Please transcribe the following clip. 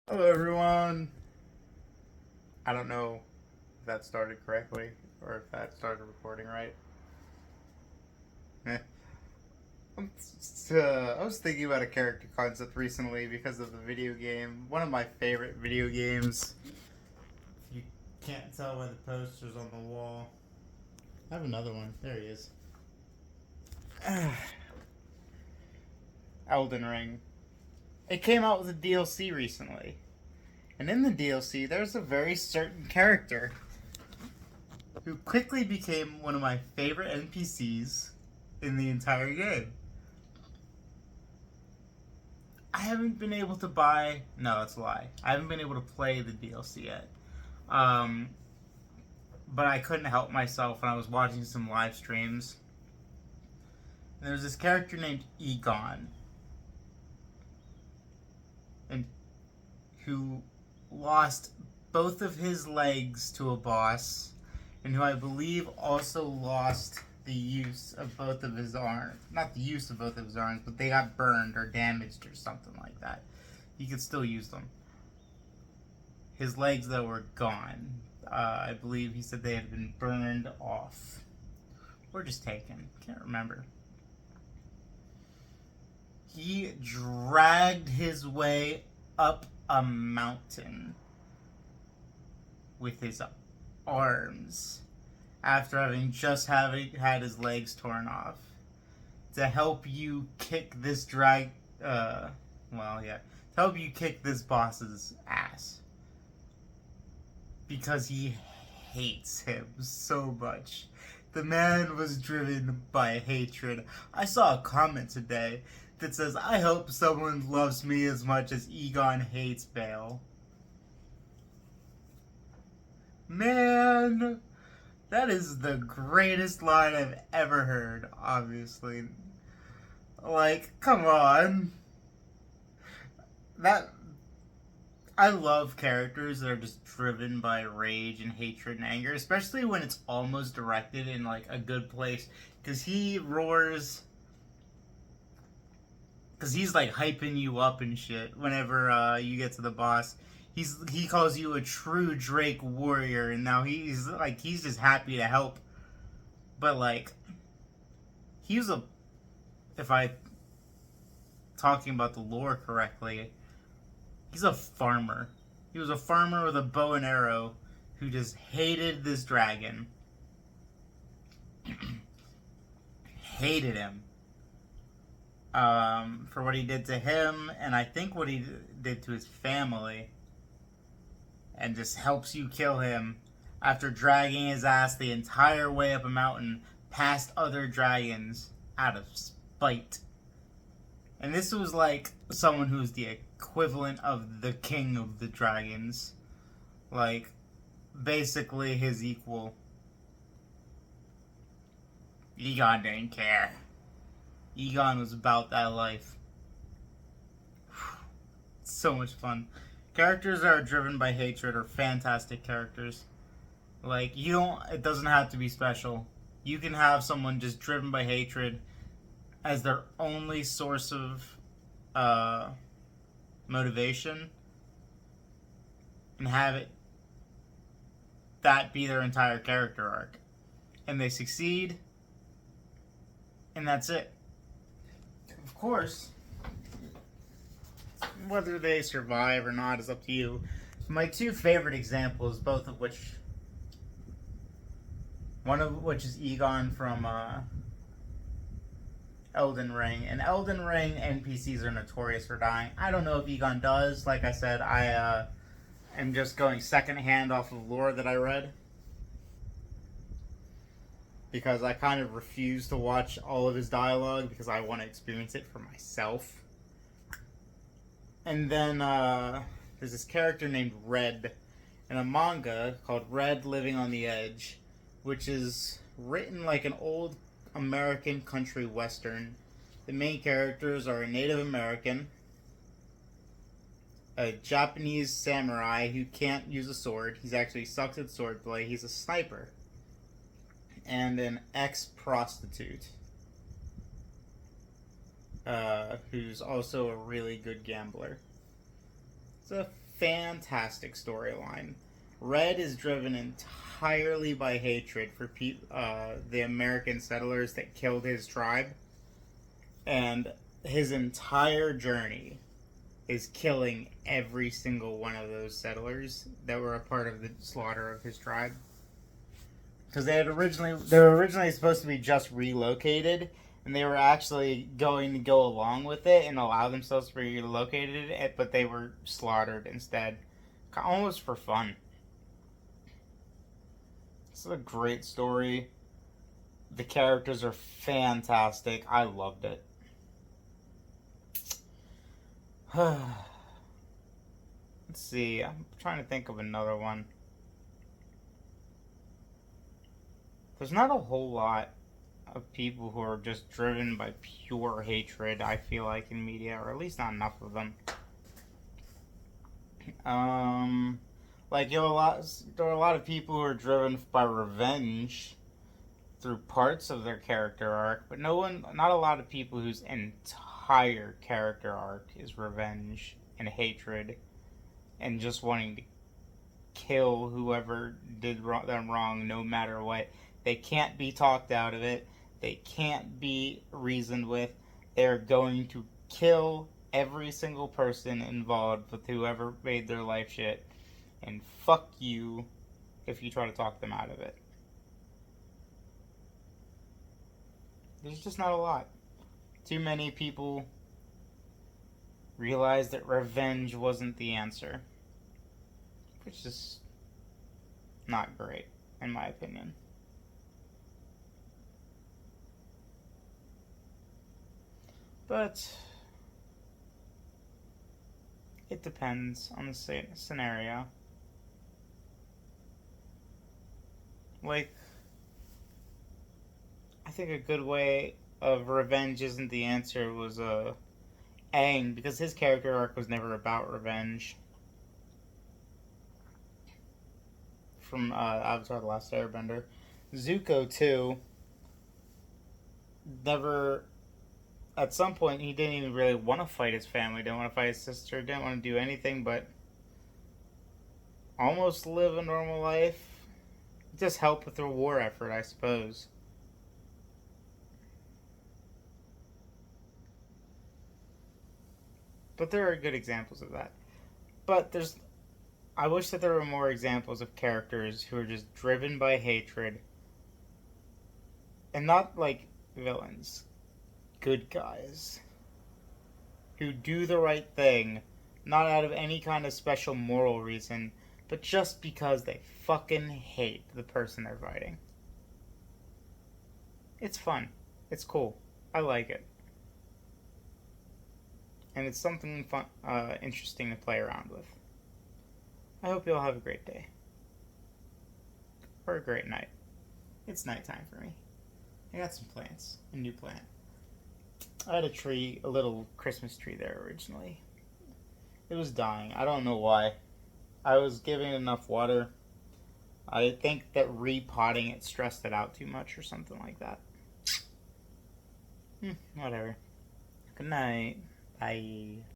Hello, everyone. I don't know if that started correctly or if that started recording right. Eh. I was thinking about a character concept recently because of the video game. One of my favorite video games. If you can't tell by the posters on the wall, I have another one. There he is. Elden Ring. It came out with a DLC recently. And in the DLC, there's a very certain character who quickly became one of my favorite NPCs in the entire game. I haven't been able to buy. No, that's a lie. I haven't been able to play the DLC yet. Um, but I couldn't help myself when I was watching some live streams. And there's this character named Egon, and who lost both of his legs to a boss, and who I believe also lost the use of both of his arms. Not the use of both of his arms, but they got burned or damaged or something like that. He could still use them. His legs, though, were gone. I believe he said they had been burned off. Or just taken. Can't remember. He dragged his way up a mountain with his arms after having just had his legs torn off to help you kick this to help you kick this boss's ass because he hates him so much. The man was driven by hatred. I saw a comment today that says, I hope someone loves me as much as Egon hates Bale. Man, that is the greatest line I've ever heard, obviously. Like, come on. That I love characters that are just driven by rage and hatred and anger, especially when it's almost directed in like a good place. Because he roars, because he's like hyping you up and shit. Whenever you get to the boss, he calls you a true Drake warrior, and now he's just happy to help. But like, he's a if I talking about the lore correctly, he's a farmer. He was a farmer with a bow and arrow who just hated this dragon. Hated him. For what he did to him, and I think what he did to his family. And just helps you kill him after dragging his ass the entire way up a mountain past other dragons out of spite. And this was like someone who's the equivalent of the king of the dragons. Like, basically his equal. Egon didn't care. Egon was about that life. It's so much fun. Characters that are driven by hatred are fantastic characters. Like, it doesn't have to be special. You can have someone just driven by hatred as their only source of motivation and have that be their entire character arc. And they succeed, and that's it. Of course, whether they survive or not is up to you. My two favorite examples, one of which is Egon from Elden Ring. And Elden Ring NPCs are notorious for dying. I don't know if Egon does. Like I said, I am just going secondhand off of lore that I read. Because I kind of refuse to watch all of his dialogue because I want to experience it for myself. And then there's this character named Red in a manga called Red Living on the Edge, which is written like an old American country western. The main characters are a Native American, a Japanese samurai who can't use a sword. He's actually sucks at swordplay. He's a sniper. And an ex-prostitute who's also a really good gambler. It's a fantastic storyline. Red is driven entirely by hatred for the American settlers that killed his tribe, and his entire journey is killing every single one of those settlers that were a part of the slaughter of his tribe. Because they were originally supposed to be just relocated, and they were actually going to go along with it and allow themselves to be relocated, but they were slaughtered instead, almost for fun. This is a great story. The characters are fantastic. I loved it. Let's see. I'm trying to think of another one. There's not a whole lot of people who are just driven by pure hatred, I feel like, in media, or at least not enough of them. Like, there are a lot of people who are driven by revenge through parts of their character arc, but not a lot of people whose entire character arc is revenge and hatred and just wanting to kill whoever did them wrong no matter what. They can't be talked out of it. They can't be reasoned with. They're going to kill every single person involved with whoever made their life shit. And fuck you if you try to talk them out of it. There's just not a lot. Too many people realized that revenge wasn't the answer. Which is not great, in my opinion. But it depends on the scenario. Like, I think a good way of revenge isn't the answer was Aang, because his character arc was never about revenge. From Avatar: The Last Airbender. Zuko, too, never... At some point, he didn't even really want to fight his family, didn't want to fight his sister, didn't want to do anything but almost live a normal life. Just help with the war effort, I suppose. But there are good examples of that. But I wish that there were more examples of characters who are just driven by hatred. And not like villains. Good guys. Who do the right thing, not out of any kind of special moral reason, but just because they fucking hate the person they're fighting. It's fun. It's cool. I like it. And it's something fun, interesting to play around with. I hope you all have a great day. Or a great night. It's nighttime for me. I got some plants. A new plant. I had a little Christmas tree there originally. It was dying. I don't know why. I was giving it enough water. I think that repotting it stressed it out too much or something like that. Whatever. Good night. Bye.